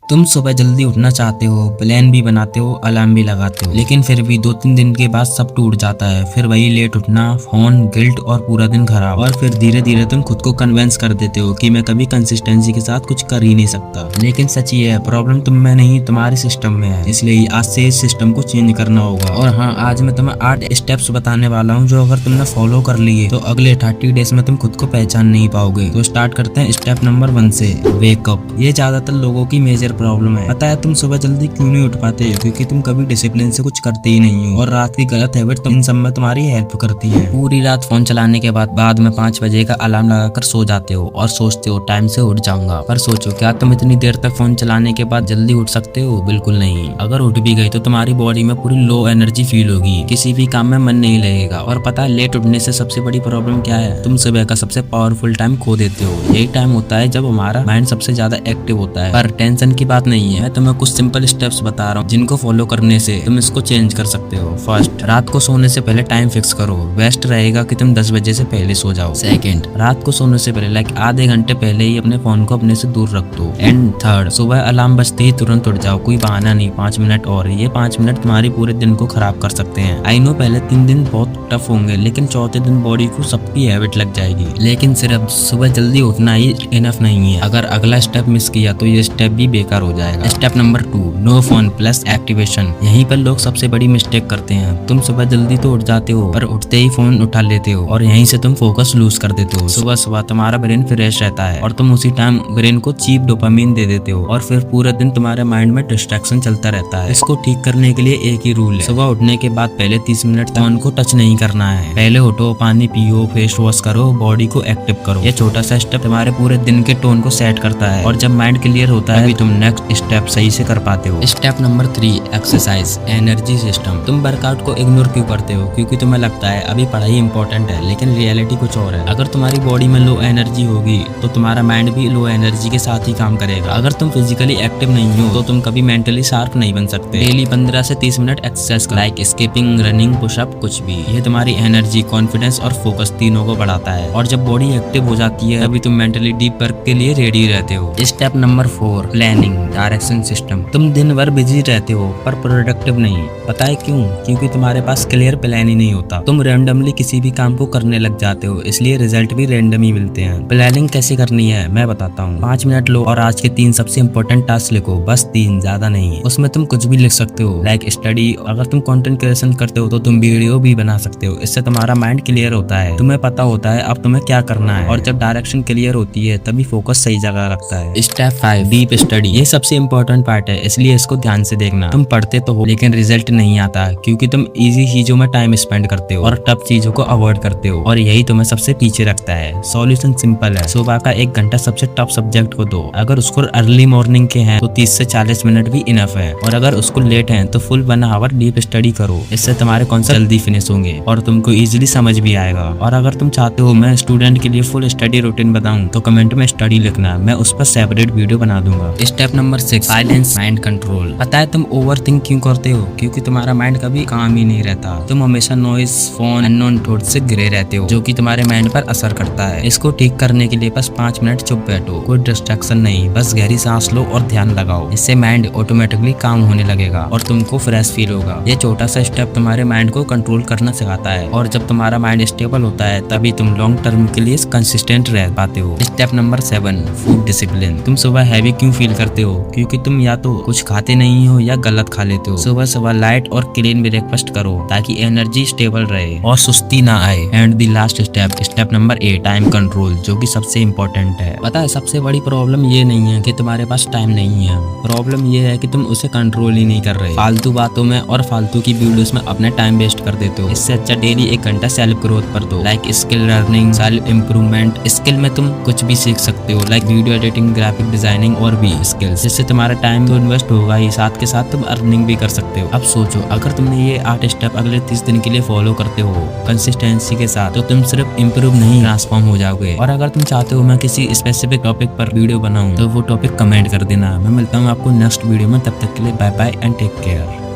तुम सुबह जल्दी उठना चाहते हो, प्लान भी बनाते हो, अलार्म भी लगाते हो, लेकिन फिर भी 2-3 दिन के बाद सब टूट जाता है। फिर वही लेट उठना, फोन, गिल्ट और पूरा दिन खराब। और फिर धीरे धीरे तुम खुद को कन्विंस कर देते हो कि मैं कभी कंसिस्टेंसी के साथ कुछ कर ही नहीं सकता। लेकिन सच ये है, प्रॉब्लम तुम में नहीं, तुम्हारे सिस्टम में है। इसलिए आज से इस सिस्टम को चेंज करना होगा। और हाँ, आज मैं तुम्हें 8 स्टेप्स बताने वाला हूँ जो अगर तुमने फॉलो कर लिए तो अगले 30 डेज में तुम खुद को पहचान नहीं पाओगे। तो स्टार्ट करते हैं स्टेप नंबर 1 से, वेकअप। ये ज्यादातर लोगों की मेजर प्रॉब्लम है। पता है तुम सुबह जल्दी क्यों नहीं उठ पाते? क्योंकि तुम कभी डिसिप्लिन से कुछ करते ही नहीं हो, और रात की गलत हैबिट तुम इन सब में तुम्हारी हेल्प करती है। पूरी रात फोन चलाने के बाद में 5 बजे का अलार्म लगाकर सो जाते हो और सोचते हो टाइम से उठ जाऊंगा। पर सोचो, क्या तुम इतनी देर तक फोन चलाने के बाद जल्दी उठ सकते हो? बिल्कुल नहीं। अगर उठ भी गई तो तुम्हारी बॉडी में पूरी लो एनर्जी फील होगी, किसी भी काम में मन नहीं लगेगा। और पता है लेट उठने से सबसे बड़ी प्रॉब्लम क्या है? तुम सुबह का सबसे पावरफुल टाइम खो देते हो। यही टाइम होता है जब हमारा माइंड सबसे ज्यादा एक्टिव होता है। पर टेंशन की बात नहीं है, मैं तुम्हें कुछ सिंपल स्टेप्स बता रहा हूँ जिनको फॉलो करने से तुम इसको चेंज कर सकते हो। फर्स्ट, रात को सोने से पहले टाइम फिक्स करो। बेस्ट रहेगा कि तुम 10 बजे से पहले सो जाओ। सेकंड, रात को सोने से पहले आधे घंटे पहले ही अपने फोन को अपने से दूर रख दो। एंड थर्ड, सुबह अलार्म बजते ही तुरंत उठ जाओ, कोई बहाना नहीं, 5 मिनट और। ये 5 मिनट तुम्हारी पूरे दिन को खराब कर सकते हैं। आई नो पहले 3 दिन बहुत टफ होंगे, लेकिन चौथे दिन बॉडी को सबकी हैबिट लग जाएगी। लेकिन सिर्फ सुबह जल्दी उठना ही इनफ नहीं है। अगर अगला स्टेप मिस किया तो ये स्टेप भी बेकार हो जाएगा। Step number 2, no phone plus activation. यहीं पर लोग सबसे बड़ी मिस्टेक करते हैं। तुम सुबह जल्दी तो उठ जाते हो, पर उठते ही फोन उठा लेते हो और यहीं से तुम फोकस लूज कर देते हो। सुबह सुबह तुम्हारा ब्रेन फ्रेश रहता है और तुम उसी टाइम ब्रेन को चीप डोपामिन दे देते हो, और फिर पूरे दिन तुम्हारे माइंड में डिस्ट्रैक्शन चलता रहता है। इसको ठीक करने के लिए एक ही रूल है, सुबह उठने के बाद पहले 30 मिनट फोन को टच नहीं करना है। पहले उठो, पानी पियो, फेस वॉश करो, बॉडी को एक्टिव करो। ये छोटा सा स्टेप तुम्हारे पूरे दिन के टोन को सेट करता है, और जब माइंड क्लियर होता है तुम नेक्स्ट स्टेप सही से कर पाते हो। Step number 3, exercise, energy system. तुम वर्कआउट को इग्नोर क्यों करते हो? क्योंकि तुम्हें लगता है अभी पढ़ाई इंपॉर्टेंट है, लेकिन रियलिटी कुछ और है। अगर तुम्हारी बॉडी में लो एनर्जी होगी तो तुम्हारा माइंड भी लो एनर्जी के साथ ही काम करेगा। अगर तुम फिजिकली एक्टिव नहीं हो तो तुम कभी मेंटली शार्प नहीं बन सकते। डेली 15 से 30 minute exercise like skipping, running, pushup, कुछ भी। ये तुम्हारी एनर्जी, कॉन्फिडेंस और फोकस तीनों को बढ़ाता है। और जब बॉडी एक्टिव हो जाती है तभी तुम मेंटली डीप वर्क के लिए रेडी रहते हो। Step number 4, planning, direction system. तुम दिन भर बिजी रहते हो पर प्रोडक्टिव नहीं। पता है क्यों? क्योंकि तुम्हारे पास क्लियर प्लान ही नहीं होता। तुम रैंडमली किसी भी काम को करने लग जाते हो, इसलिए रिजल्ट भी रैंडम ही मिलते हैं। प्लानिंग कैसे करनी है मैं बताता हूँ। 5 मिनट लो और आज के 3 सबसे इंपॉर्टेंट टास्क लिखो, बस 3, ज्यादा नहीं। उसमें तुम कुछ भी लिख सकते हो, लाइक स्टडी। अगर तुम कंटेंट क्रिएशन करते हो तो तुम वीडियो भी बना सकते हो। इससे तुम्हारा माइंड क्लियर होता है, तुम्हें पता होता है अब तुम्हें क्या करना है। और जब डायरेक्शन क्लियर होती है तभी फोकस सही जगह रखता है। Step 5, deep study. ये सबसे इंपॉर्टेंट पार्ट है, इसलिए इसको ध्यान से देखना। तुम पढ़ते तो हो लेकिन रिजल्ट नहीं आता, क्योंकि तुम इजी चीजों में टाइम स्पेंड करते हो और टफ चीजों को अवॉइड करते हो, और यही तुम्हें सबसे पीछे रखता है। सॉल्यूशन सिंपल है, सुबह का 1 घंटा सबसे टफ सब्जेक्ट को दो। अगर उसको अर्ली मॉर्निंग के हैं तो 30 से 40 मिनट भी इनफ है, और अगर उसको लेट है तो फुल 1 आवर डीप स्टडी करो। इससे तुम्हारे कॉन्सेप्ट जल्दी फिनिश होंगे और तुमको इजीली समझ भी आएगा। और अगर तुम चाहते हो मैं स्टूडेंट के लिए फुल स्टडी रूटीन बताऊं तो कमेंट में स्टडी लिखना, मैं उस पर सेपरेट वीडियो बना दूंगा। Step number 6, silence, mind control. पता है तुम ओवर थिंक क्यों करते हो? क्योंकि तुम्हारा माइंड कभी काम ही नहीं रहता। तुम हमेशा नॉइज, फोन, अननोन थॉट से घिरे रहते हो, जो कि तुम्हारे माइंड पर असर करता है। इसको ठीक करने के लिए बस 5 मिनट चुप बैठो, कोई डिस्ट्रैक्शन नहीं, बस गहरी सांस लो और ध्यान लगाओ। इससे माइंड ऑटोमेटिकली काम होने लगेगा और तुमको फ्रेश फील होगा। ये छोटा सा स्टेप तुम्हारे माइंड को कंट्रोल करना सिखाता है, और जब तुम्हारा माइंड स्टेबल होता है तभी तुम लॉन्ग टर्म के लिए कंसिस्टेंट रह पाते हो। Step number 7, food discipline. तुम सुबह हैवी क्यों फील करते हो? क्योंकि तुम या तो कुछ खाते नहीं हो या गलत खा लेते हो। सुबह सुबह लाइट और क्लीन ब्रेकफास्ट करो ताकि एनर्जी स्टेबल रहे और सुस्ती ना आए। And the last step, step number 8, time control, जो कि सबसे इम्पोर्टेंट है। पता है सबसे बड़ी प्रॉब्लम ये नहीं है कि तुम्हारे पास टाइम नहीं है, प्रॉब्लम ये है कि तुम उसे कंट्रोल ही नहीं कर रहे। फालतू बातों में और फालतू की वीडियोस में अपने टाइम वेस्ट कर देते हो। इससे अच्छा डेली 1 घंटा सेल्फ ग्रोथ पर दो, like skill learning, self improvement. Skill में तुम कुछ भी सीख सकते हो, like video editing, graphic designing और भी स्किल्स, जिससे तुम्हारा टाइम तो इन्वेस्ट होगा ही, साथ के साथ तुम अर्निंग भी कर सकते हो। अब सोचो, अगर तुमने ये 8 स्टेप अगले 30 दिन के लिए फॉलो करते हो कंसिस्टेंसी के साथ, तो तुम सिर्फ इम्प्रूव नहीं ट्रांसफॉर्म हो जाओगे। और अगर तुम चाहते हो मैं किसी स्पेसिफिक टॉपिक पर वीडियो बनाऊं तो वो टॉपिक कमेंट कर देना। मैं मिलता हूँ आपको नेक्स्ट वीडियो में, तब तक के लिए bye bye and take care.